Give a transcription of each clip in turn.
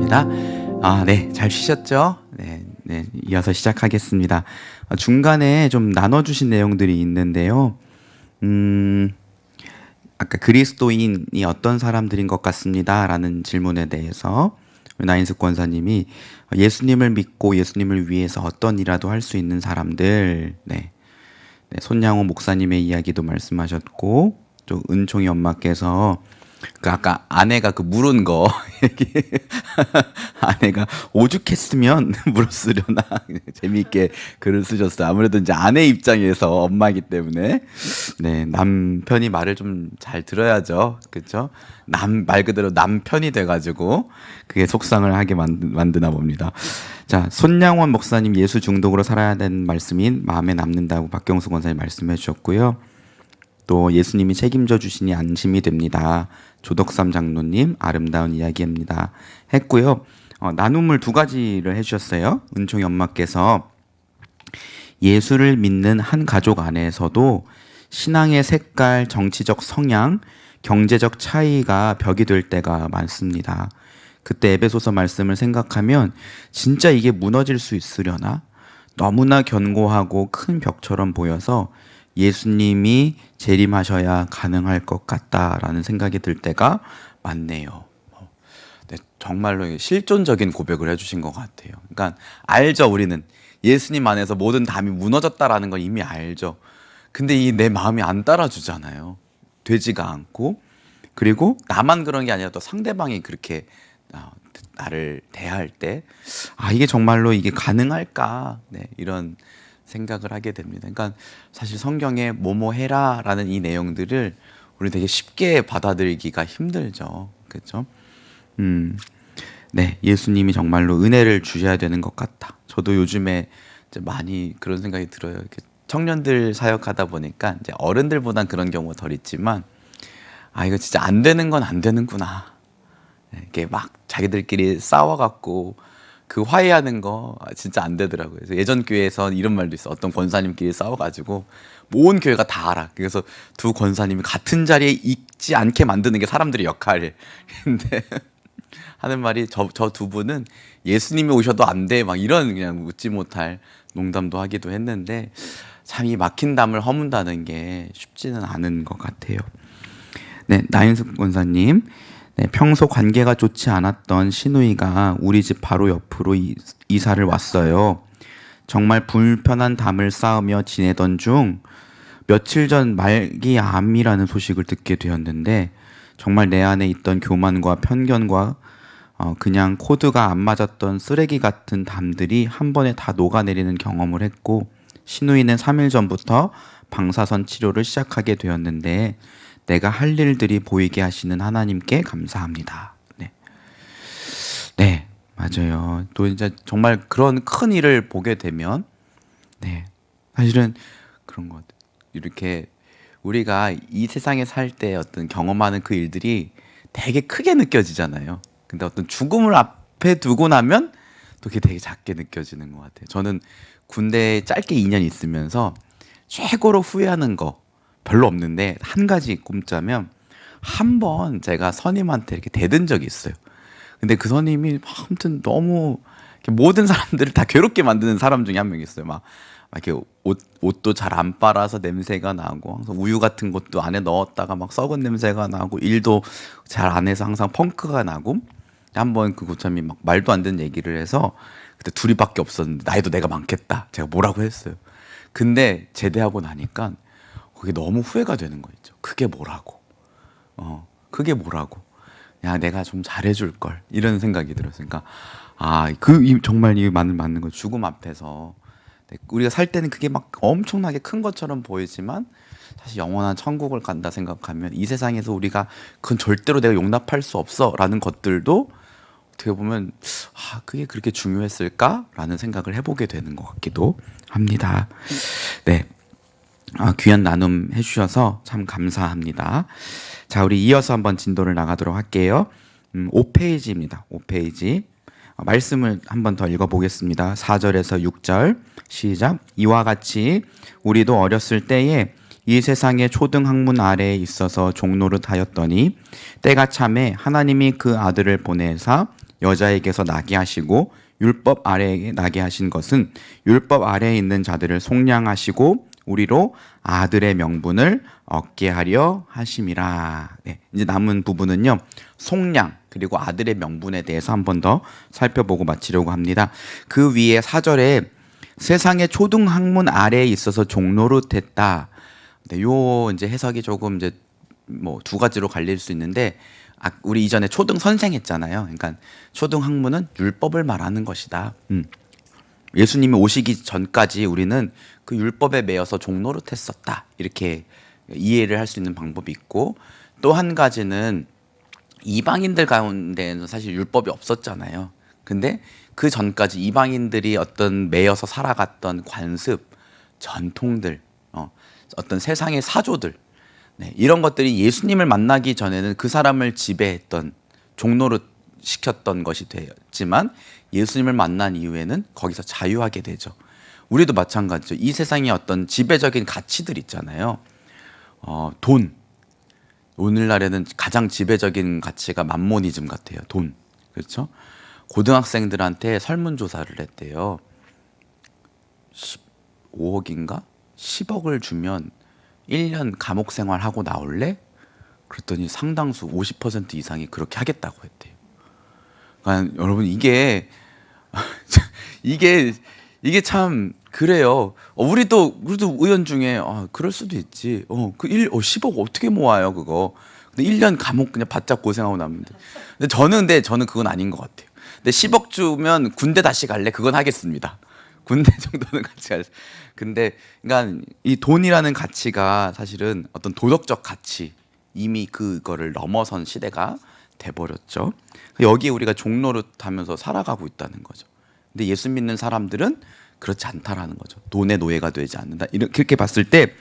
반갑습니다. 네, 잘 쉬셨죠? 네, 이어서 시작하겠습니다. 중간에 좀 나눠주신 내용들이 있는데요. 아까 그리스도인이 어떤 사람들인 것 같습니다. 라는 질문에 대해서 나인숙 권사님이 예수님을 믿고 예수님을 위해서 어떤 일이라도 할 수 있는 사람들, 손양호 목사님의 이야기도 말씀하셨고, 또 은총이 엄마께서 그 아까 아내가 그 물은 거 아내가 오죽했으면 물었으려나 재미있게 글을 쓰셨어요. 아무래도 이제 아내 입장에서 엄마이기 때문에 남편이 말을 좀 잘 들어야죠, 그렇죠? 말 그대로 남편이 돼가지고 그게 속상을 하게 만드나 봅니다. 자, 손양원 목사님 예수 중독으로 살아야 되는 말씀인 마음에 남는다고 박경수 권사님 말씀해 주셨고요. 또 예수님이 책임져 주시니 안심이 됩니다. 조덕삼 장로님 아름다운 이야기입니다. 했고요. 나눔을 두 가지를 해주셨어요. 은총이 엄마께서 예수를 믿는 한 가족 안에서도 신앙의 색깔, 정치적 성향, 경제적 차이가 벽이 될 때가 많습니다. 그때 에베소서 말씀을 생각하면 진짜 이게 무너질 수 있으려나? 너무나 견고하고 큰 벽처럼 보여서 예수님이 재림하셔야 가능할 것 같다라는 생각이 들 때가 많네요. 정말로 실존적인 고백을 해주신 것 같아요. 그러니까 알죠, 우리는 예수님 안에서 모든 담이 무너졌다라는 건 이미 알죠. 근데 이 내 마음이 안 따라주잖아요. 되지가 않고, 그리고 나만 그런 게 아니라 또 상대방이 그렇게 나를 대할 때 이게 정말로 이게 가능할까? 이런 생각을 하게 됩니다. 그러니까 사실 성경에 뭐뭐 해라라는 이 내용들을 우리 되게 쉽게 받아들이기가 힘들죠. 그렇죠? 예수님이 정말로 은혜를 주셔야 되는 것 같다. 저도 요즘에 이제 많이 그런 생각이 들어요. 이렇게 청년들 사역하다 보니까 이제 어른들보단 그런 경우가 덜 있지만 이거 진짜 안 되는 건 안 되는구나. 이렇게 막 자기들끼리 싸워갖고 그 화해하는 거 진짜 안 되더라고요. 그래서 예전 교회에서 이런 말도 있어. 어떤 권사님끼리 싸워가지고 온 교회가 다 알아. 그래서 두 권사님이 같은 자리에 있지 않게 만드는 게 사람들의 역할인데 하는 말이 저 두 분은 예수님이 오셔도 안 돼. 막 이런 그냥 웃지 못할 농담도 하기도 했는데 참 이 막힌 담을 허문다는 게 쉽지는 않은 것 같아요. 나인숙 권사님. 평소 관계가 좋지 않았던 시누이가 우리 집 바로 옆으로 이사를 왔어요. 정말 불편한 담을 쌓으며 지내던 중 며칠 전 말기암이라는 소식을 듣게 되었는데 정말 내 안에 있던 교만과 편견과 그냥 코드가 안 맞았던 쓰레기 같은 담들이 한 번에 다 녹아내리는 경험을 했고 시누이는 3일 전부터 방사선 치료를 시작하게 되었는데 내가 할 일들이 보이게 하시는 하나님께 감사합니다. 맞아요. 또 이제 정말 그런 큰 일을 보게 되면, 사실은 그런 것 같아요. 이렇게 우리가 이 세상에 살 때 어떤 경험하는 그 일들이 되게 크게 느껴지잖아요. 근데 어떤 죽음을 앞에 두고 나면 또 그게 되게 작게 느껴지는 것 같아요. 저는 군대에 짧게 2년 있으면서 최고로 후회하는 거 별로 없는데 한 가지 꼽자면 한 번 제가 선임한테 이렇게 대든 적이 있어요. 근데 그 선임이 아무튼 너무 모든 사람들을 다 괴롭게 만드는 사람 중에 한 명 있어요. 막 이렇게 옷도 잘 안 빨아서 냄새가 나고 항상 우유 같은 것도 안에 넣었다가 막 썩은 냄새가 나고 일도 잘 안 해서 항상 펑크가 나고 한번 그 고참이 막 말도 안 되는 얘기를 해서 그때 둘이밖에 없었는데 나이도 내가 많겠다. 제가 뭐라고 했어요. 근데 제대하고 나니까 그게 너무 후회가 되는 거 있죠. 그게 뭐라고? 야, 내가 좀 잘해줄 걸 이런 생각이 들었으니까 정말 이 맞는 거 죽음 앞에서 우리가 살 때는 그게 막 엄청나게 큰 것처럼 보이지만 사실 영원한 천국을 간다 생각하면 이 세상에서 우리가 그건 절대로 내가 용납할 수 없어라는 것들도 어떻게 보면 그게 그렇게 중요했을까라는 생각을 해보게 되는 것 같기도 합니다. 귀한 나눔 해주셔서 참 감사합니다. 자, 우리 이어서 한번 진도를 나가도록 할게요. 5페이지입니다. 5페이지. 말씀을 한번 더 읽어보겠습니다. 4절에서 6절 시작. 이와 같이 우리도 어렸을 때에 이 세상의 초등 학문 아래에 있어서 종노릇하였더니 때가 참에 하나님이 그 아들을 보내사 여자에게서 나게 하시고 율법 아래에 나게 하신 것은 율법 아래에 있는 자들을 속량하시고 우리로 아들의 명분을 얻게 하려 하심이라. 네, 이제 남은 부분은요, 속량 그리고 아들의 명분에 대해서 한 번 더 살펴보고 마치려고 합니다. 그 위에 4절에 세상의 초등학문 아래에 있어서 종노릇했다. 네, 요 이제 해석이 조금 이제 뭐 두 가지로 갈릴 수 있는데, 우리 이전에 초등 선생 했잖아요. 그러니까 초등 학문은 율법을 말하는 것이다. 예수님이 오시기 전까지 우리는 그 율법에 매여서 종노릇했었다. 이렇게 이해를 할 수 있는 방법이 있고, 또 한 가지는 이방인들 가운데는 사실 율법이 없었잖아요. 근데 그 전까지 이방인들이 어떤 매여서 살아갔던 관습, 전통들, 어떤 세상의 사조들, 네, 이런 것들이 예수님을 만나기 전에는 그 사람을 지배했던, 종노릇 시켰던 것이 되었지만 예수님을 만난 이후에는 거기서 자유하게 되죠. 우리도 마찬가지죠. 이 세상에 어떤 지배적인 가치들 있잖아요. 돈. 오늘날에는 가장 지배적인 가치가 맘모니즘 같아요. 돈. 그렇죠? 고등학생들한테 설문조사를 했대요. 15억인가? 10억을 주면 1년 감옥 생활하고 나올래? 그랬더니 상당수 50% 이상이 그렇게 하겠다고 했대요. 그러니까 여러분 이게 이게 참 그래요. 우리도 의원 중에 그럴 수도 있지. 10억 어떻게 모아요 그거. 근데 1년 감옥 그냥 바짝 고생하고 나면 돼. 근데 저는 그건 아닌 것 같아요. 근데 10억 주면 군대 다시 갈래? 그건 하겠습니다. 군대 정도는 같이 갈. 근데 그러니까 이 돈이라는 가치가 사실은 어떤 도덕적 가치, 이미 그거를 넘어선 시대가 돼버렸죠. 여기에 우리가 종노릇하면서 살아가고 있다는 거죠. 근데 예수 믿는 사람들은 그렇지 않다라는 거죠. 돈의 노예가 되지 않는다. 이렇게 봤을 때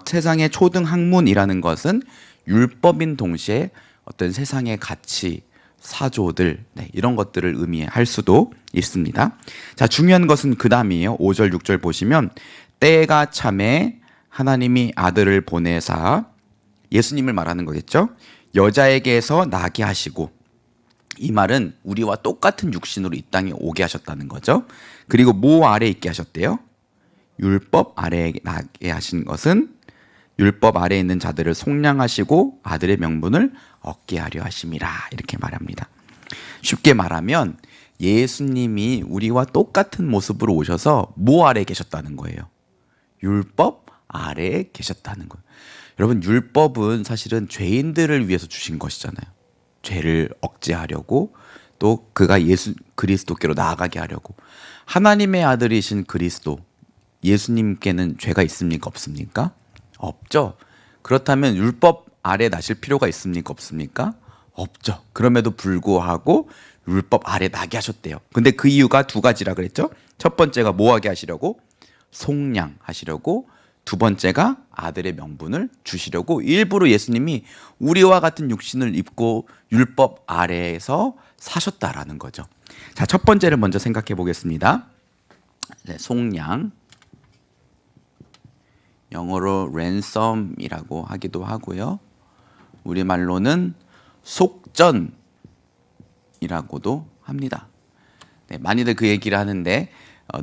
세상의 초등 학문이라는 것은 율법인 동시에 어떤 세상의 가치, 사조들, 네, 이런 것들을 의미할 수도 있습니다. 자, 중요한 것은 그 다음이에요. 5절, 6절 보시면 때가 참에 하나님이 아들을 보내사, 예수님을 말하는 거겠죠. 여자에게서 나게 하시고, 이 말은 우리와 똑같은 육신으로 이 땅에 오게 하셨다는 거죠. 그리고 뭐 아래 있게 하셨대요? 율법 아래에 나게 하신 것은 율법 아래에 있는 자들을 속량하시고 아들의 명분을 얻게 하려 하심이라. 이렇게 말합니다. 쉽게 말하면 예수님이 우리와 똑같은 모습으로 오셔서 뭐 아래에 계셨다는 거예요? 율법 아래에 계셨다는 거예요. 여러분, 율법은 사실은 죄인들을 위해서 주신 것이잖아요. 죄를 억제하려고, 또 그가 예수 그리스도께로 나아가게 하려고. 하나님의 아들이신 그리스도, 예수님께는 죄가 있습니까? 없습니까? 없죠. 그렇다면 율법 아래 나실 필요가 있습니까? 없습니까? 없죠. 그럼에도 불구하고 율법 아래 나게 하셨대요. 근데 그 이유가 두 가지라 그랬죠. 첫 번째가 뭐 하게 하시려고? 속량하시려고. 두 번째가 아들의 명분을 주시려고 일부러 예수님이 우리와 같은 육신을 입고 율법 아래에서 사셨다라는 거죠. 자, 첫 번째를 먼저 생각해 보겠습니다. 네, 속량. 영어로 ransom이라고 하기도 하고요. 우리말로는 속전이라고도 합니다. 네, 많이들 그 얘기를 하는데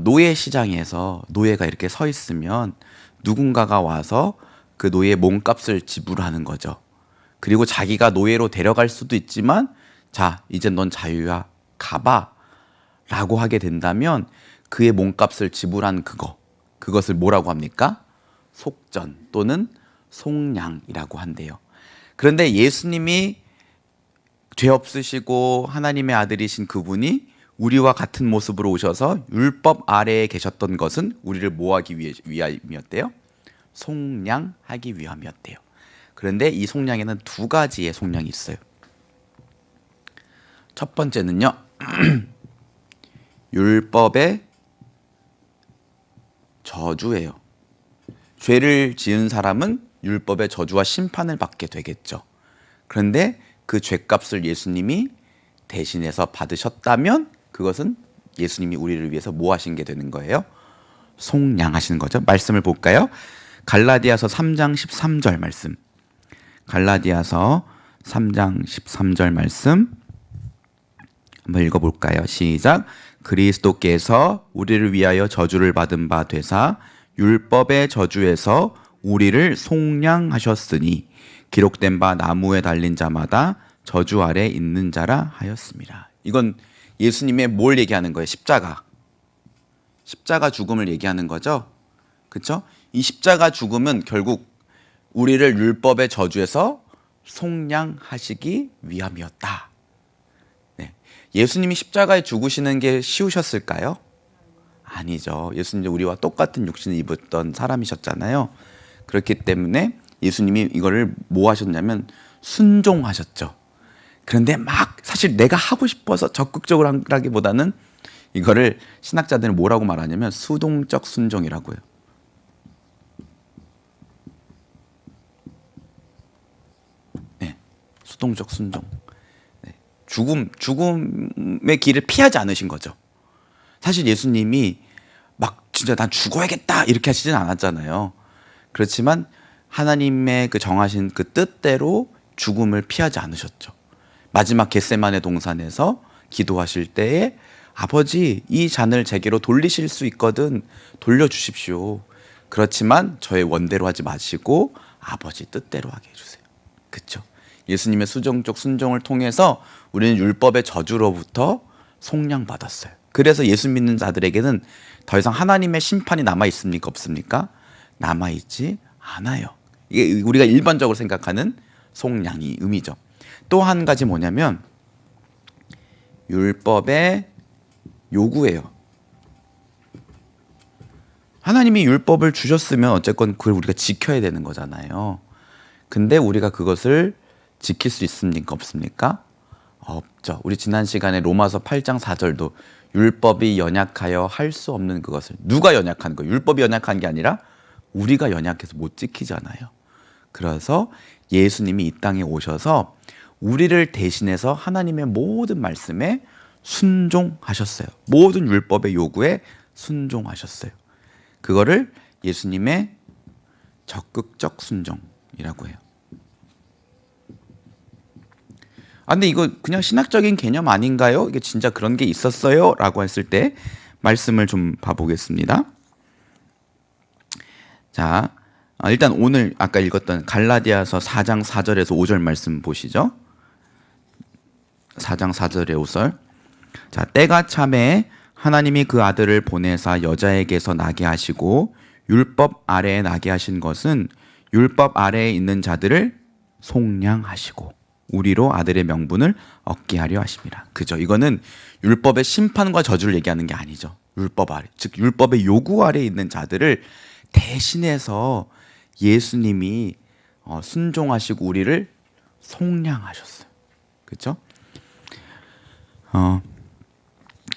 노예 시장에서 노예가 이렇게 서 있으면 누군가가 와서 그 노예의 몸값을 지불하는 거죠. 그리고 자기가 노예로 데려갈 수도 있지만, 자, 이제 넌 자유야, 가봐 라고 하게 된다면 그의 몸값을 지불한 그것을 뭐라고 합니까? 속전 또는 속량이라고 한대요. 그런데 예수님이 죄 없으시고 하나님의 아들이신 그분이 우리와 같은 모습으로 오셔서 율법 아래에 계셨던 것은 우리를 뭐 하기 위함이었대요? 속량하기 위함이었대요. 그런데 이 속량에는 두 가지의 속량이 있어요. 첫 번째는요, 율법의 저주예요. 죄를 지은 사람은 율법의 저주와 심판을 받게 되겠죠. 그런데 그 죄값을 예수님이 대신해서 받으셨다면 그것은 예수님이 우리를 위해서 뭐 하신 게 되는 거예요? 속량하시는 거죠. 말씀을 볼까요? 갈라디아서 3장 13절 말씀. 갈라디아서 3장 13절 말씀 한번 읽어볼까요? 시작. 그리스도께서 우리를 위하여 저주를 받은 바 되사 율법의 저주에서 우리를 속량하셨으니 기록된 바 나무에 달린 자마다 저주 아래 있는 자라 하였습니다. 이건 예수님의 뭘 얘기하는 거예요? 십자가 죽음을 얘기하는 거죠. 그렇죠? 이 십자가 죽음은 결국 우리를 율법의 저주에서 속량하시기 위함이었다. 네. 예수님이 십자가에 죽으시는 게 쉬우셨을까요? 아니죠. 예수님이 우리와 똑같은 육신을 입었던 사람이셨잖아요. 그렇기 때문에 예수님이 이거를 뭐 하셨냐면 순종하셨죠. 그런데 막 사실 내가 하고 싶어서 적극적으로 하기보다는 이거를 신학자들은 뭐라고 말하냐면 수동적 순종이라고 해요. 네, 수동적 순종. 네, 죽음의 길을 피하지 않으신 거죠. 사실 예수님이 막 진짜 난 죽어야겠다 이렇게 하시진 않았잖아요. 그렇지만 하나님의 그 정하신 그 뜻대로 죽음을 피하지 않으셨죠. 마지막 겟세마네 동산에서 기도하실 때에 아버지 이 잔을 제게로 돌리실 수 있거든 돌려주십시오. 그렇지만 저의 원대로 하지 마시고 아버지 뜻대로 하게 해주세요. 그렇죠? 예수님의 수정적 순종을 통해서 우리는 율법의 저주로부터 속량받았어요. 그래서 예수 믿는 자들에게는 더 이상 하나님의 심판이 남아있습니까? 없습니까? 남아있지 않아요. 이게 우리가 일반적으로 생각하는 속량이 의미죠. 또 한 가지 뭐냐면 율법의 요구예요. 하나님이 율법을 주셨으면 어쨌건 그걸 우리가 지켜야 되는 거잖아요. 근데 우리가 그것을 지킬 수 있습니까? 없습니까? 없죠. 우리 지난 시간에 로마서 8장 4절도 율법이 연약하여 할 수 없는 그것을 누가 연약한 거예요? 율법이 연약한 게 아니라 우리가 연약해서 못 지키잖아요. 그래서 예수님이 이 땅에 오셔서 우리를 대신해서 하나님의 모든 말씀에 순종하셨어요. 모든 율법의 요구에 순종하셨어요. 그거를 예수님의 적극적 순종이라고 해요. 근데 이거 그냥 신학적인 개념 아닌가요? 이게 진짜 그런 게 있었어요? 라고 했을 때 말씀을 좀 봐보겠습니다. 자, 일단 오늘 아까 읽었던 갈라디아서 4장 4절에서 5절 말씀 보시죠. 4장 4절의 5절. 자, 때가 차매 하나님이 그 아들을 보내사 여자에게서 나게 하시고 율법 아래에 나게 하신 것은 율법 아래에 있는 자들을 속량하시고 우리로 아들의 명분을 얻게 하려 하심이라. 그죠? 이거는 율법의 심판과 저주를 얘기하는 게 아니죠. 율법 아래, 즉 율법의 요구 아래에 있는 자들을 대신해서 예수님이 순종하시고 우리를 속량하셨어요. 그렇죠?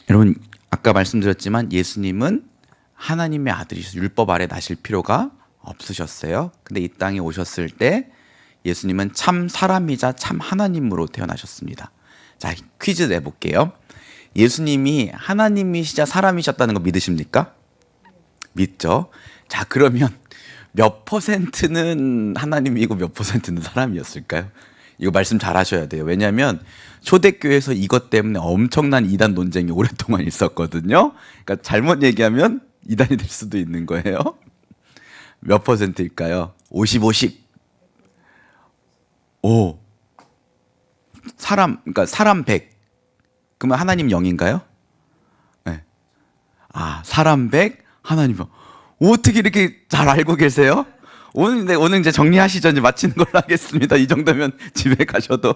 여러분 아까 말씀드렸지만 예수님은 하나님의 아들이셔서 율법 아래 나실 필요가 없으셨어요. 근데 이 땅에 오셨을 때 예수님은 참 사람이자 참 하나님으로 태어나셨습니다. 자, 퀴즈 내볼게요. 예수님이 하나님이시자 사람이셨다는 거 믿으십니까? 믿죠? 자, 그러면 몇 퍼센트는 하나님이고 몇 퍼센트는 사람이었을까요? 이거 말씀 잘 하셔야 돼요. 왜냐하면 초대교회에서 이것 때문에 엄청난 이단 논쟁이 오랫동안 있었거든요. 그러니까 잘못 얘기하면 이단이 될 수도 있는 거예요. 몇 퍼센트일까요? 50, 50. 오. 그러니까 사람 100. 그러면 하나님 0인가요? 네. 사람 100, 하나님 0. 어떻게 이렇게 잘 알고 계세요? 오늘 이제 정리하시죠. 이제 마치는 걸로 하겠습니다. 이 정도면 집에 가셔도.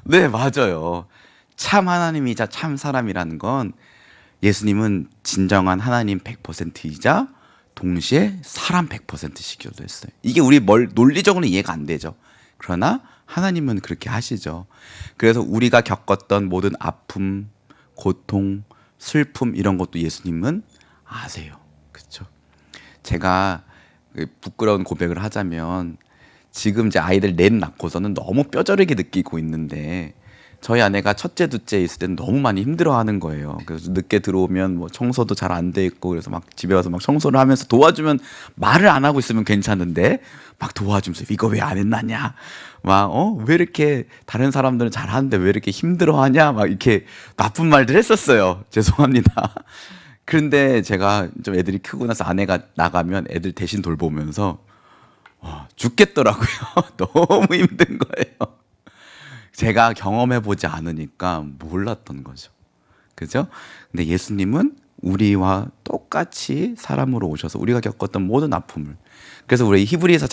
네, 맞아요. 참 하나님이자 참 사람이라는 건 예수님은 진정한 하나님 100%이자 동시에 사람 100%시켜도 했어요. 이게 우리 논리적으로는 이해가 안 되죠. 그러나 하나님은 그렇게 하시죠. 그래서 우리가 겪었던 모든 아픔, 고통, 슬픔 이런 것도 예수님은 아세요. 그렇죠? 제가 부끄러운 고백을 하자면 지금 이제 아이들 넷 낳고서는 너무 뼈저리게 느끼고 있는데 저희 아내가 첫째, 둘째 있을 때는 너무 많이 힘들어하는 거예요. 그래서 늦게 들어오면 뭐 청소도 잘 안 돼 있고 그래서 막 집에 와서 막 청소를 하면서 도와주면 말을 안 하고 있으면 괜찮은데 막 도와주면서 이거 왜 안 했나냐? 막 왜 이렇게 다른 사람들은 잘하는데 왜 이렇게 힘들어하냐? 막 이렇게 나쁜 말들 했었어요. 죄송합니다. 그런데 제가 좀 애들이 크고 나서 아내가 나가면 애들 대신 돌보면서 죽겠더라고요. 너무 힘든 거예요. 제가 경험해 보지 않으니까 몰랐던 거죠. 그죠? 근데 예수님은 우리와 똑같이 사람으로 오셔서 우리가 겪었던 모든 아픔을, 그래서 우리 히브리서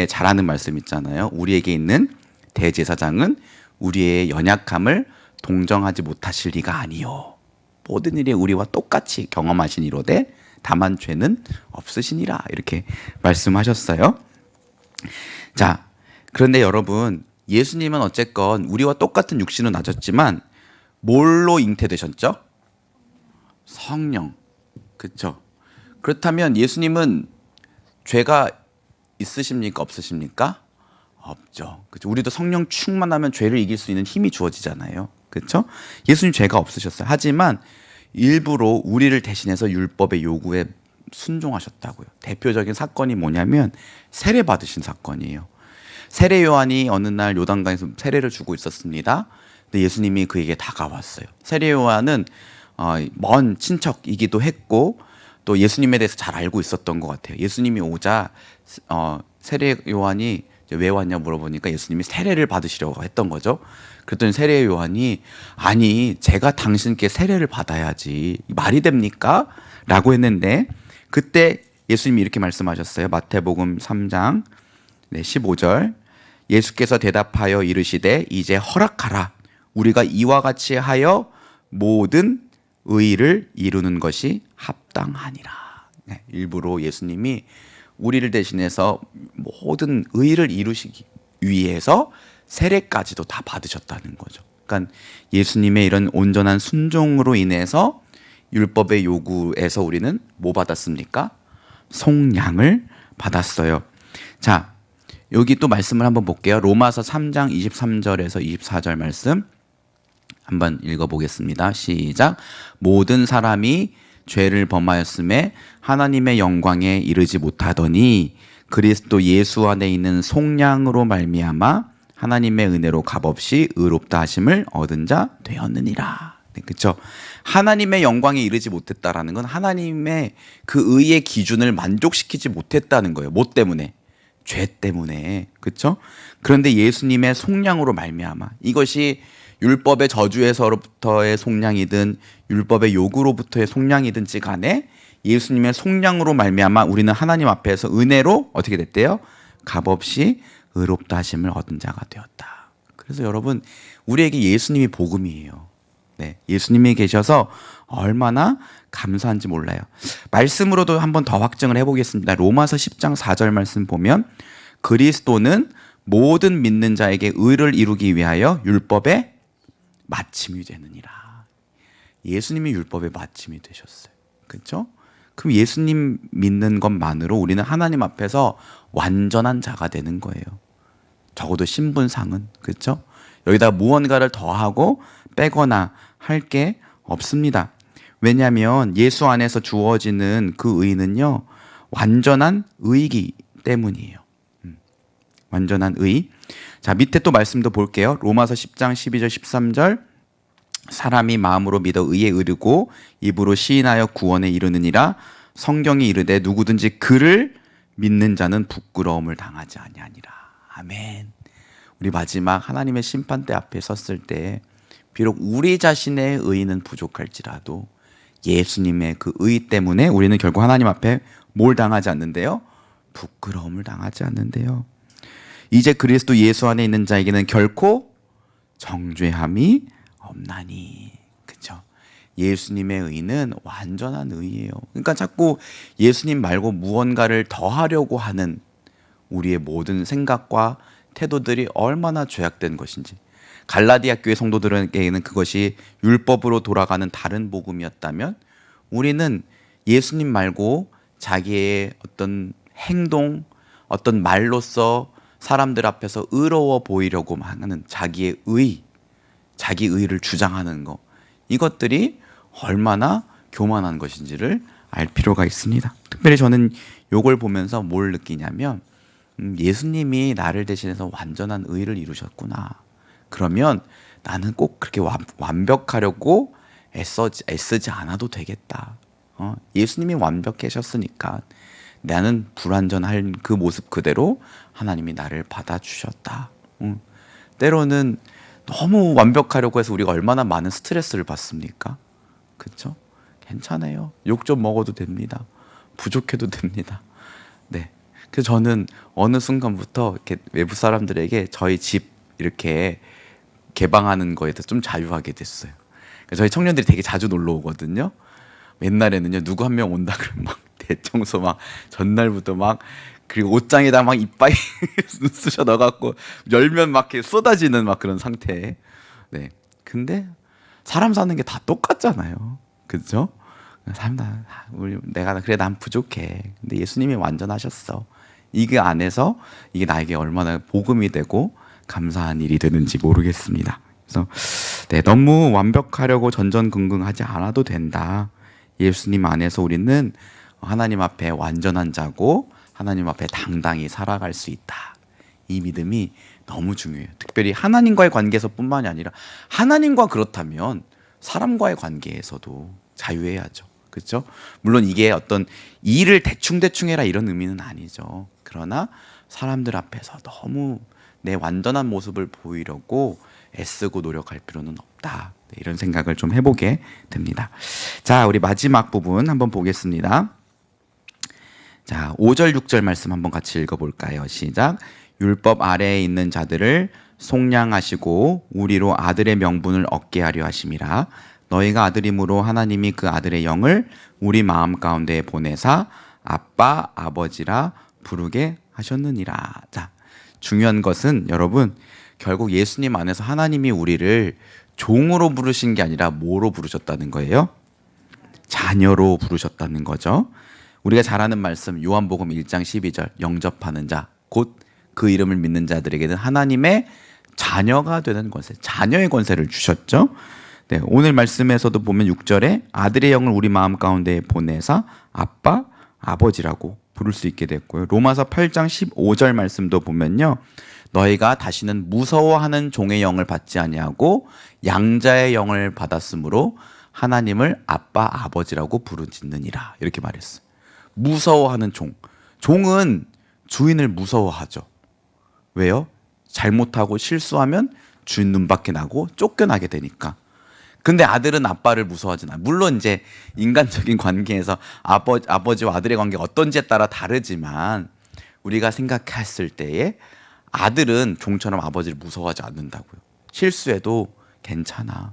잘하는 말씀 있잖아요. 우리에게 있는 대제사장은 우리의 연약함을 동정하지 못하실 리가 아니요. 모든 일이 우리와 똑같이 경험하신 이로되 다만 죄는 없으시니라. 이렇게 말씀하셨어요. 자, 그런데 여러분, 예수님은 어쨌건 우리와 똑같은 육신은 나셨지만 뭘로 잉태되셨죠? 성령. 그렇죠? 그렇다면 예수님은 죄가 있으십니까? 없으십니까? 없죠. 그렇죠? 우리도 성령 충만하면 죄를 이길 수 있는 힘이 주어지잖아요. 그렇죠? 예수님 죄가 없으셨어요. 하지만 일부러 우리를 대신해서 율법의 요구에 순종하셨다고요. 대표적인 사건이 뭐냐면 세례 받으신 사건이에요. 세례 요한이 어느 날 요단강에서 세례를 주고 있었습니다. 근데 예수님이 그에게 다가왔어요. 세례 요한은 먼 친척이기도 했고 또 예수님에 대해서 잘 알고 있었던 것 같아요. 예수님이 오자 세례 요한이 왜 왔냐 물어보니까 예수님이 세례를 받으시려고 했던 거죠. 그랬더니 세례 요한이 아니 제가 당신께 세례를 받아야지 말이 됩니까? 라고 했는데 그때 예수님이 이렇게 말씀하셨어요. 마태복음 3장 15절 예수께서 대답하여 이르시되 이제 허락하라. 우리가 이와 같이 하여 모든 의를 이루는 것이 합당하니라. 일부러 예수님이 우리를 대신해서 모든 의를 이루시기 위해서 세례까지도 다 받으셨다는 거죠. 그러니까 예수님의 이런 온전한 순종으로 인해서 율법의 요구에서 우리는 뭐 받았습니까? 속량을 받았어요. 자, 여기 또 말씀을 한번 볼게요. 로마서 3장 23절에서 24절 말씀 한번 읽어보겠습니다. 시작. 모든 사람이 죄를 범하였음에 하나님의 영광에 이르지 못하더니 그리스도 예수 안에 있는 속량으로 말미암아 하나님의 은혜로 값없이 의롭다 하심을 얻은 자 되었느니라. 네, 그렇죠? 하나님의 영광에 이르지 못했다라는 건 하나님의 그 의의 기준을 만족시키지 못했다는 거예요. 뭐 때문에? 죄 때문에. 그렇죠? 그런데 예수님의 속량으로 말미암아 이것이 율법의 저주에서부터의 속량이든 율법의 요구로부터의 속량이든지 간에 예수님의 속량으로 말미암아 우리는 하나님 앞에서 은혜로 어떻게 됐대요? 값없이 의롭다 하심을 얻은 자가 되었다. 그래서 여러분 우리에게 예수님이 복음이에요. 네, 예수님이 계셔서 얼마나 감사한지 몰라요. 말씀으로도 한번 더 확증을 해보겠습니다. 로마서 10장 4절 말씀 보면 그리스도는 모든 믿는 자에게 의를 이루기 위하여 율법의 마침이 되느니라. 예수님이 율법의 마침이 되셨어요. 그렇죠? 그럼 예수님 믿는 것만으로 우리는 하나님 앞에서 완전한 자가 되는 거예요. 적어도 신분상은. 그렇죠? 여기다 무언가를 더하고 빼거나 할 게 없습니다. 왜냐하면 예수 안에서 주어지는 그 의는요 완전한 의이기 때문이에요. 완전한 의. 자, 밑에 또 말씀도 볼게요. 로마서 10장 12절 13절 사람이 마음으로 믿어 의에 이르고 입으로 시인하여 구원에 이르느니라. 성경이 이르되 누구든지 그를 믿는 자는 부끄러움을 당하지 아니하니라. 아멘. 우리 마지막 하나님의 심판대 앞에 섰을 때 비록 우리 자신의 의는 부족할지라도 예수님의 그 의 때문에 우리는 결국 하나님 앞에 뭘 당하지 않는데요? 부끄러움을 당하지 않는데요. 이제 그리스도 예수 안에 있는 자에게는 결코 정죄함이 없나니. 그렇죠? 예수님의 의는 완전한 의예요. 그러니까 자꾸 예수님 말고 무언가를 더하려고 하는 우리의 모든 생각과 태도들이 얼마나 죄악된 것인지. 갈라디아 교회 성도들에게는 그것이 율법으로 돌아가는 다른 복음이었다면 우리는 예수님 말고 자기의 어떤 행동, 어떤 말로써 사람들 앞에서 의로워 보이려고 하는 자기의 의, 자기 의를 주장하는 거, 이것들이 얼마나 교만한 것인지를 알 필요가 있습니다. 특별히 저는 요걸 보면서 뭘 느끼냐면 예수님이 나를 대신해서 완전한 의를 이루셨구나. 그러면 나는 꼭 그렇게 완벽하려고 애쓰지 않아도 되겠다. 예수님이 완벽하셨으니까 나는 불완전할 그 모습 그대로 하나님이 나를 받아주셨다. 때로는 너무 완벽하려고 해서 우리가 얼마나 많은 스트레스를 받습니까? 그렇죠? 괜찮아요. 욕 좀 먹어도 됩니다. 부족해도 됩니다. 네. 그래서 저는 어느 순간부터 이렇게 외부 사람들에게 저희 집 이렇게 개방하는 거에 대해서 좀 자유하게 됐어요. 그러니까 저희 청년들이 되게 자주 놀러 오거든요. 옛날에는요, 누구 한 명 온다 그러면 막 대청소 막 전날부터 막, 그리고 옷장에다 막 이빨 쑤셔 넣어갖고 열면 막 이렇게 쏟아지는 막 그런 상태. 네. 근데 사람 사는 게 다 똑같잖아요. 그죠? 내가 그래 난 부족해. 근데 예수님이 완전하셨어. 이게 안에서 이게 나에게 얼마나 복음이 되고 감사한 일이 되는지 모르겠습니다. 그래서 네, 너무 완벽하려고 전전긍긍하지 않아도 된다. 예수님 안에서 우리는 하나님 앞에 완전한 자고 하나님 앞에 당당히 살아갈 수 있다. 이 믿음이 너무 중요해요. 특별히 하나님과의 관계에서뿐만이 아니라 하나님과 그렇다면 사람과의 관계에서도 자유해야죠. 그렇죠? 물론 이게 어떤 일을 대충 해라 이런 의미는 아니죠. 그러나 사람들 앞에서 너무 내 완전한 모습을 보이려고 애쓰고 노력할 필요는 없다. 네, 이런 생각을 좀 해보게 됩니다. 자, 우리 마지막 부분 한번 보겠습니다. 자, 5절 6절 말씀 한번 같이 읽어볼까요? 시작. 율법 아래에 있는 자들을 속량하시고 우리로 아들의 명분을 얻게 하려 하심이라. 너희가 아들임으로 하나님이 그 아들의 영을 우리 마음 가운데 보내사 아빠 아버지라 부르게 하셨느니라. 자, 중요한 것은 여러분, 결국 예수님 안에서 하나님이 우리를 종으로 부르신 게 아니라 뭐로 부르셨다는 거예요? 자녀로 부르셨다는 거죠. 우리가 잘 아는 말씀 요한복음 1장 12절, 영접하는 자 곧 그 이름을 믿는 자들에게는 하나님의 자녀가 되는 권세, 자녀의 권세를 주셨죠. 네, 오늘 말씀에서도 보면 6절에 아들의 영을 우리 마음 가운데 보내사 아빠, 아버지라고 부를 수 있게 됐고요. 로마서 8장 15절 말씀도 보면요, 너희가 다시는 무서워하는 종의 영을 받지 아니하고 양자의 영을 받았으므로 하나님을 아빠, 아버지라고 부르짖느니라. 이렇게 말했어요. 무서워하는 종. 종은 주인을 무서워하죠. 왜요? 잘못하고 실수하면 주인 눈밖에 나고 쫓겨나게 되니까. 근데 아들은 아빠를 무서워하진 않아요. 물론 이제 인간적인 관계에서 아버지와 아들의 관계가 어떤지에 따라 다르지만 우리가 생각했을 때에 아들은 종처럼 아버지를 무서워하지 않는다고요. 실수해도 괜찮아.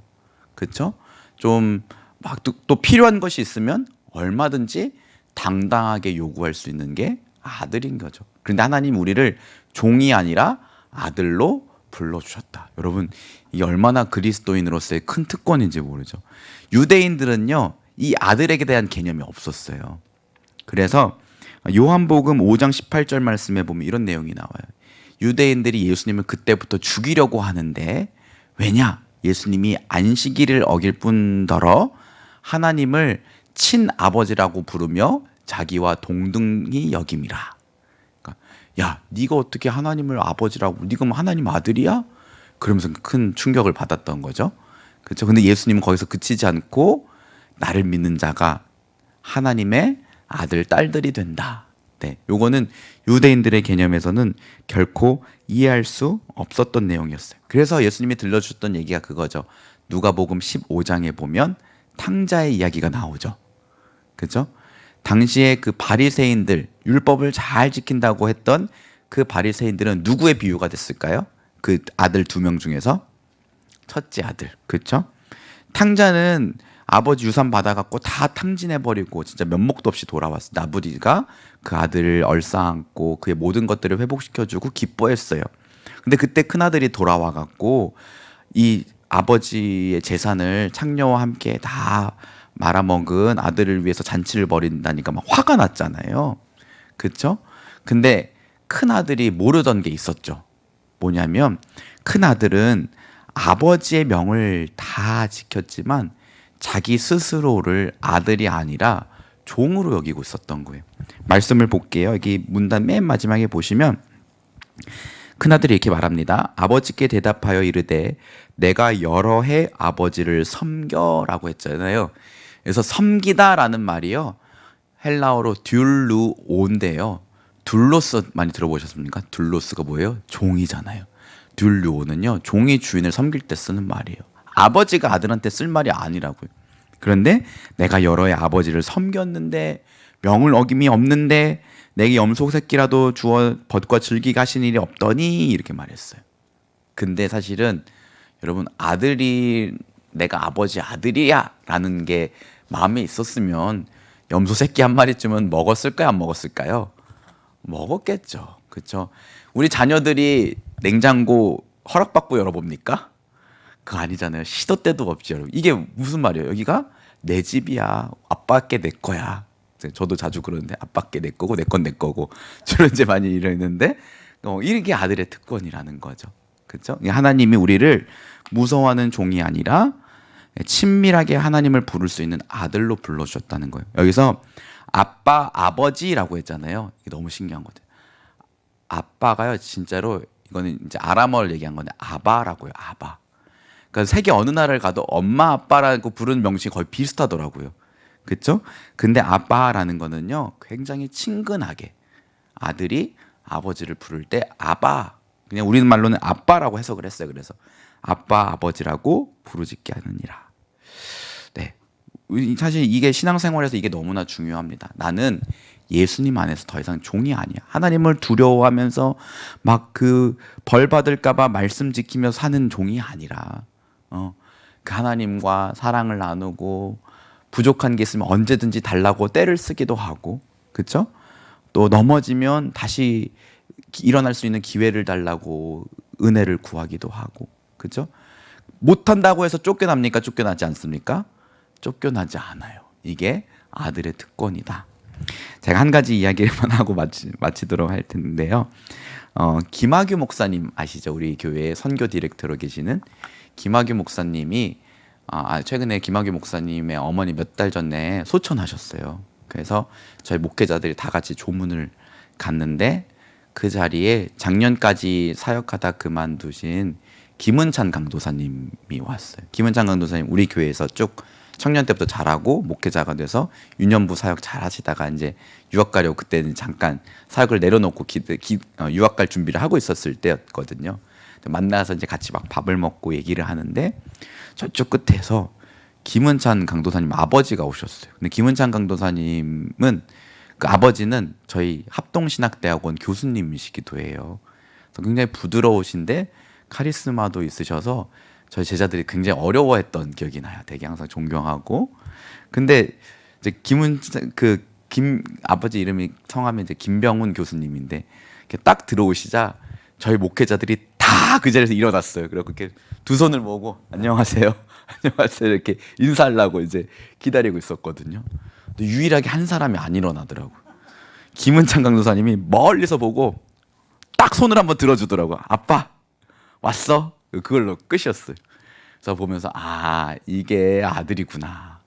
그렇죠? 좀 막 또 필요한 것이 있으면 얼마든지 당당하게 요구할 수 있는 게 아들인 거죠. 그런데 하나님 우리를 종이 아니라 아들로 불러주셨다. 여러분, 이게 얼마나 그리스도인으로서의 큰 특권인지 모르죠. 유대인들은요, 이 아들에게 대한 개념이 없었어요. 그래서 요한복음 5장 18절 말씀에 보면 이런 내용이 나와요. 유대인들이 예수님을 그때부터 죽이려고 하는데, 왜냐? 예수님이 안식일을 어길 뿐더러 하나님을 친아버지라고 부르며 자기와 동등히 여김이라. 그러니까, 야, 네가 어떻게 하나님을 아버지라고, 네가 뭐 하나님 아들이야? 그러면서 큰 충격을 받았던 거죠. 그렇죠? 근데 예수님은 거기서 그치지 않고 나를 믿는 자가 하나님의 아들, 딸들이 된다. 네, 요거는 유대인들의 개념에서는 결코 이해할 수 없었던 내용이었어요. 그래서 예수님이 들려주셨던 얘기가 그거죠. 누가복음 15장에 보면 탕자의 이야기가 나오죠. 그렇죠? 당시에 그 바리새인들, 율법을 잘 지킨다고 했던 그 바리새인들은 누구의 비유가 됐을까요? 그 아들 2명 중에서 첫째 아들. 그렇죠? 탕자는 아버지 유산 받아갖고 다 탕진해버리고 진짜 면목도 없이 돌아왔어. 나부리가 그 아들을 얼싸안고 그의 모든 것들을 회복시켜주고 기뻐했어요. 근데 그때 큰아들이 돌아와갖고 이 아버지의 재산을 창녀와 함께 다 말아먹은 아들을 위해서 잔치를 벌인다니까 막 화가 났잖아요. 그렇죠? 근데 큰아들이 모르던 게 있었죠. 뭐냐면 큰아들은 아버지의 명을 다 지켰지만 자기 스스로를 아들이 아니라 종으로 여기고 있었던 거예요. 말씀을 볼게요. 여기 문단 맨 마지막에 보시면 큰아들이 이렇게 말합니다. 아버지께 대답하여 이르되 내가 여러 해 아버지를 섬겨라고 했잖아요. 그래서 섬기다라는 말이요, 헬라어로 듀르오인데요. 둘로스 많이 들어보셨습니까? 둘로스가 뭐예요? 종이잖아요. 듀르오는요, 종이 주인을 섬길 때 쓰는 말이에요. 아버지가 아들한테 쓸 말이 아니라고요. 그런데 내가 여러 해 아버지를 섬겼는데 명을 어김이 없는데 내게 염소 새끼라도 주어 벗과 즐기게 하신 일이 없더니 이렇게 말했어요. 근데 사실은 여러분, 아들이 내가 아버지 아들이야 라는 게 마음에 있었으면 염소 새끼 한 마리쯤은 먹었을까요? 안 먹었을까요? 먹었겠죠. 그렇죠? 우리 자녀들이 냉장고 허락받고 열어봅니까? 그거 아니잖아요. 시도 때도 없지, 여러분. 이게 무슨 말이에요? 여기가 내 집이야. 아빠께 내 거야. 저도 자주 그러는데 아빠께 내 거고 내 건 내 거고 주로 이제 많이 이러는데 이게 아들의 특권이라는 거죠. 그렇죠? 하나님이 우리를 무서워하는 종이 아니라 친밀하게 하나님을 부를 수 있는 아들로 불러주셨다는 거예요. 여기서 아빠, 아버지라고 했잖아요. 이게 너무 신기한 거죠. 아빠가요, 진짜로 이거는 이제 아람어를 얘기한 건데 아바라고요. 아바. 그러니까 세계 어느 나라를 가도 엄마, 아빠라고 부르는 명칭이 거의 비슷하더라고요. 그렇죠? 근데 아빠라는 거는요, 굉장히 친근하게 아들이 아버지를 부를 때 아바, 그냥 우리는 말로는 아빠라고 해석을 했어요. 그래서 아빠, 아버지라고 부르짖게 하느니라. 네, 사실 이게 신앙생활에서 이게 너무나 중요합니다. 나는 예수님 안에서 더 이상 종이 아니야. 하나님을 두려워하면서 막 그 벌 받을까봐 말씀 지키며 사는 종이 아니라 그 하나님과 사랑을 나누고 부족한 게 있으면 언제든지 달라고 떼를 쓰기도 하고, 그렇죠? 또 넘어지면 다시 일어날 수 있는 기회를 달라고 은혜를 구하기도 하고, 그렇죠? 못한다고 해서 쫓겨납니까? 쫓겨나지 않습니까? 쫓겨나지 않아요. 이게 아들의 특권이다. 제가 한 가지 이야기만 하고 마치도록 할 텐데요. 김학규 목사님 아시죠? 우리 교회의 선교 디렉터로 계시는 김학규 목사님이 최근에 김학규 목사님의 어머니 몇 달 전에 소천하셨어요. 그래서 저희 목회자들이 다 같이 조문을 갔는데 그 자리에 작년까지 사역하다 그만두신 김은찬 강도사님이 왔어요. 김은찬 강도사님 우리 교회에서 쭉 청년 때부터 잘하고 목회자가 돼서 유년부 사역 잘 하시다가 이제 유학 가려고 그때는 잠깐 사역을 내려놓고 유학 갈 준비를 하고 있었을 때였거든요. 만나서 이제 같이 막 밥을 먹고 얘기를 하는데 저쪽 끝에서 김은찬 강도사님 아버지가 오셨어요. 근데 김은찬 강도사님은 그 아버지는 저희 합동신학대학원 교수님이시기도 해요. 그래서 굉장히 부드러우신데 카리스마도 있으셔서 저희 제자들이 굉장히 어려워했던 기억이 나요. 되게 항상 존경하고. 근데 이제 김 아버지 이름이 성함이 이제 김병훈 교수님인데 이렇게 딱 들어오시자 저희 목회자들이 다 그 자리에서 일어났어요. 그리고 이렇게 두 손을 모으고 안녕하세요, 안녕하세요 이렇게 인사하려고 이제 기다리고 있었거든요. 근데 유일하게 한 사람이 안 일어나더라고. 김은찬 강도사님이 멀리서 보고 딱 손을 한번 들어주더라고. 아빠 왔어? 그걸로 끝이었어요. 그래서 보면서 이게 아들이구나.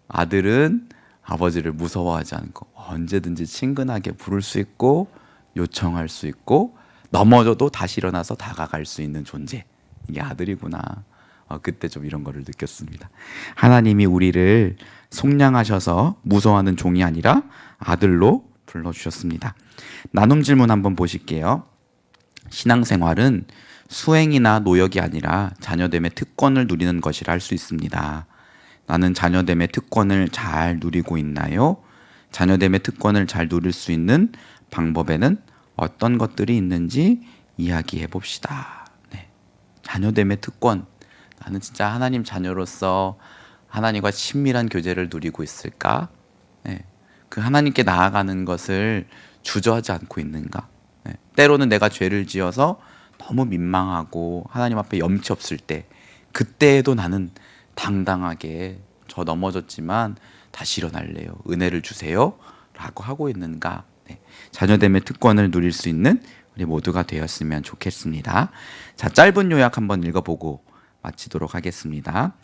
아들은 아버지를 무서워하지 않고 언제든지 친근하게 부를 수 있고 요청할 수 있고 넘어져도 다시 일어나서 다가갈 수 있는 존재. 이게 아들이구나. 그때 좀 이런 거를 느꼈습니다. 하나님이 우리를 속량하셔서 무서워하는 종이 아니라 아들로 불러주셨습니다. 나눔 질문 한번 보실게요. 신앙생활은 수행이나 노역이 아니라 자녀됨의 특권을 누리는 것이라 할 수 있습니다. 나는 자녀됨의 특권을 잘 누리고 있나요? 자녀됨의 특권을 잘 누릴 수 있는 방법에는 어떤 것들이 있는지 이야기해 봅시다. 네. 자녀됨의 특권. 나는 진짜 하나님 자녀로서 하나님과 친밀한 교제를 누리고 있을까? 네. 그 하나님께 나아가는 것을 주저하지 않고 있는가? 네. 때로는 내가 죄를 지어서 너무 민망하고 하나님 앞에 염치 없을 때, 그때에도 나는 당당하게 저 넘어졌지만 다시 일어날래요. 은혜를 주세요. 라고 하고 있는가? 네. 자녀됨의 특권을 누릴 수 있는 우리 모두가 되었으면 좋겠습니다. 자, 짧은 요약 한번 읽어보고 마치도록 하겠습니다.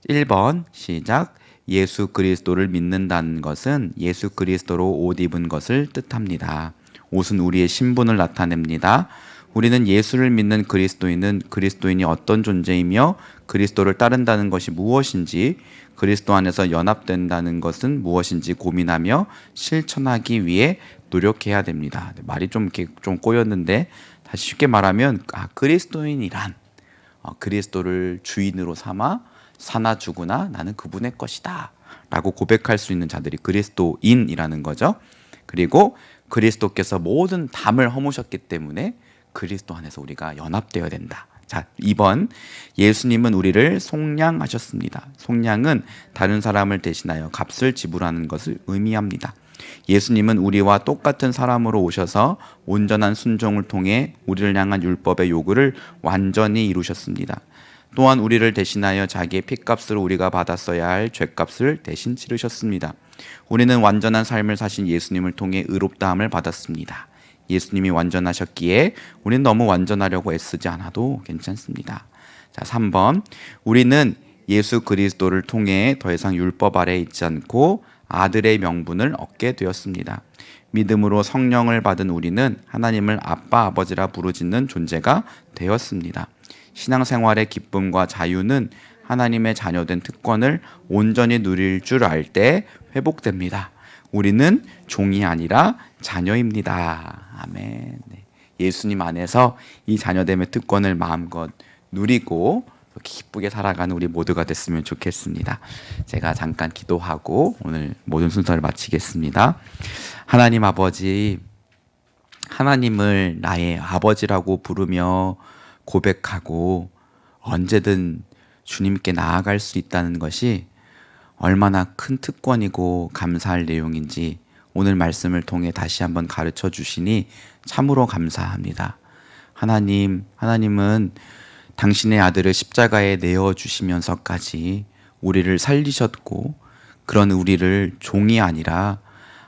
1번 시작. 예수 그리스도를 믿는다는 것은 예수 그리스도로 옷 입은 것을 뜻합니다. 옷은 우리의 신분을 나타냅니다. 우리는 예수를 믿는 그리스도인이 어떤 존재이며 그리스도를 따른다는 것이 무엇인지, 그리스도 안에서 연합된다는 것은 무엇인지 고민하며 실천하기 위해 노력해야 됩니다. 말이 좀 이렇게 좀 꼬였는데, 다시 쉽게 말하면 그리스도인이란 그리스도를 주인으로 삼아 사나 죽으나 나는 그분의 것이다 라고 고백할 수 있는 자들이 그리스도인이라는 거죠. 그리고 그리스도께서 모든 담을 허무셨기 때문에 그리스도 안에서 우리가 연합되어야 된다. 자, 2번 예수님은 우리를 속량하셨습니다. 속량은 다른 사람을 대신하여 값을 지불하는 것을 의미합니다. 예수님은 우리와 똑같은 사람으로 오셔서 온전한 순종을 통해 우리를 향한 율법의 요구를 완전히 이루셨습니다. 또한 우리를 대신하여 자기의 핏값으로 우리가 받았어야 할 죄값을 대신 치르셨습니다. 우리는 완전한 삶을 사신 예수님을 통해 의롭다함을 받았습니다. 예수님이 완전하셨기에 우리는 너무 완전하려고 애쓰지 않아도 괜찮습니다. 자, 3번 우리는 예수 그리스도를 통해 더 이상 율법 아래에 있지 않고 아들의 명분을 얻게 되었습니다. 믿음으로 성령을 받은 우리는 하나님을 아빠, 아버지라 부르짖는 존재가 되었습니다. 신앙생활의 기쁨과 자유는 하나님의 자녀된 특권을 온전히 누릴 줄 알 때 회복됩니다. 우리는 종이 아니라 자녀입니다. 아멘. 네. 예수님 안에서 이 자녀됨의 특권을 마음껏 누리고 기쁘게 살아가는 우리 모두가 됐으면 좋겠습니다. 제가 잠깐 기도하고 오늘 모든 순서를 마치겠습니다. 하나님 아버지, 하나님을 나의 아버지라고 부르며 고백하고 언제든 주님께 나아갈 수 있다는 것이 얼마나 큰 특권이고 감사할 내용인지 오늘 말씀을 통해 다시 한번 가르쳐 주시니 참으로 감사합니다. 하나님은 당신의 아들을 십자가에 내어주시면서까지 우리를 살리셨고, 그런 우리를 종이 아니라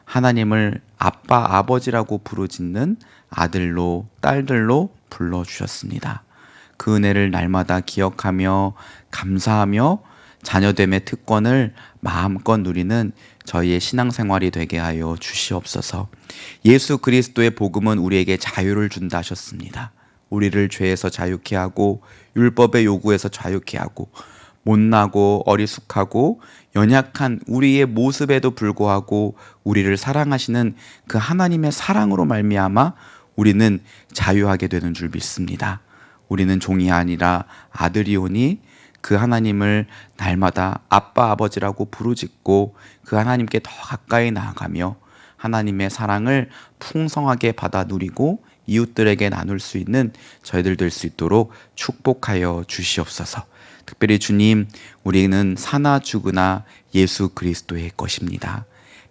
하나님을 아빠, 아버지라고 부르짖는 아들로, 딸들로 불러주셨습니다. 그 은혜를 날마다 기억하며 감사하며 자녀됨의 특권을 마음껏 누리는 저희의 신앙생활이 되게 하여 주시옵소서. 예수 그리스도의 복음은 우리에게 자유를 준다 하셨습니다. 우리를 죄에서 자유케 하고 율법의 요구에서 자유케 하고 못나고 어리숙하고 연약한 우리의 모습에도 불구하고 우리를 사랑하시는 그 하나님의 사랑으로 말미암아 우리는 자유하게 되는 줄 믿습니다. 우리는 종이 아니라 아들이오니 그 하나님을 날마다 아빠, 아버지라고 부르짖고 그 하나님께 더 가까이 나아가며 하나님의 사랑을 풍성하게 받아 누리고 이웃들에게 나눌 수 있는 저희들 될 수 있도록 축복하여 주시옵소서. 특별히 주님, 우리는 사나 죽으나 예수 그리스도의 것입니다.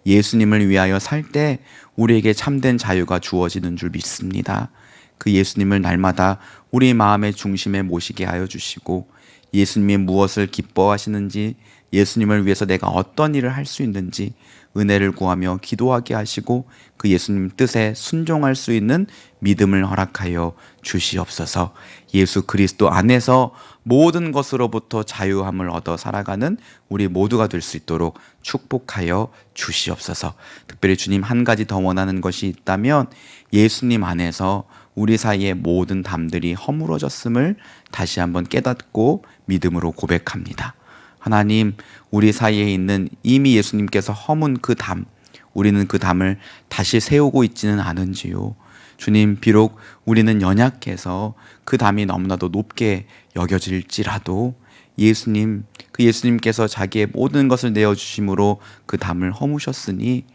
예수님을 위하여 살 때 우리에게 참된 자유가 주어지는 줄 믿습니다. 그 예수님을 날마다 우리 마음의 중심에 모시게 하여 주시고 예수님이 무엇을 기뻐하시는지, 예수님을 위해서 내가 어떤 일을 할 수 있는지 은혜를 구하며 기도하게 하시고 그 예수님 뜻에 순종할 수 있는 믿음을 허락하여 주시옵소서. 예수 그리스도 안에서 모든 것으로부터 자유함을 얻어 살아가는 우리 모두가 될 수 있도록 축복하여 주시옵소서. 특별히 주님, 한 가지 더 원하는 것이 있다면 예수님 안에서 우리 사이의 모든 담들이 허물어졌음을 다시 한번 깨닫고 믿음으로 고백합니다. 하나님, 우리 사이에 있는 이미 예수님께서 허문 그 담, 우리는 그 담을 다시 세우고 있지는 않은지요. 주님, 비록 우리는 연약해서 그 담이 너무나도 높게 여겨질지라도 예수님, 그 예수님께서 자기의 모든 것을 내어주심으로 그 담을 허무셨으니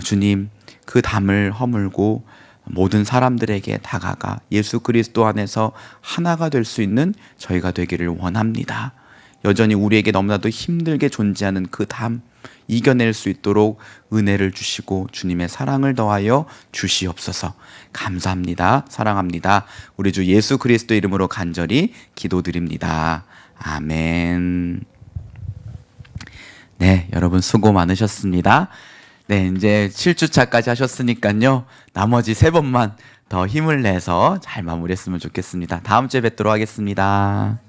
주님, 그 담을 허물고 모든 사람들에게 다가가 예수 그리스도 안에서 하나가 될 수 있는 저희가 되기를 원합니다. 여전히 우리에게 너무나도 힘들게 존재하는 그 담 이겨낼 수 있도록 은혜를 주시고 주님의 사랑을 더하여 주시옵소서. 감사합니다. 사랑합니다. 우리 주 예수 그리스도 이름으로 간절히 기도드립니다. 아멘. 네, 여러분 수고 많으셨습니다. 네, 이제 7주차까지 하셨으니까요. 나머지 3번만 더 힘을 내서 잘 마무리했으면 좋겠습니다. 다음 주에 뵙도록 하겠습니다.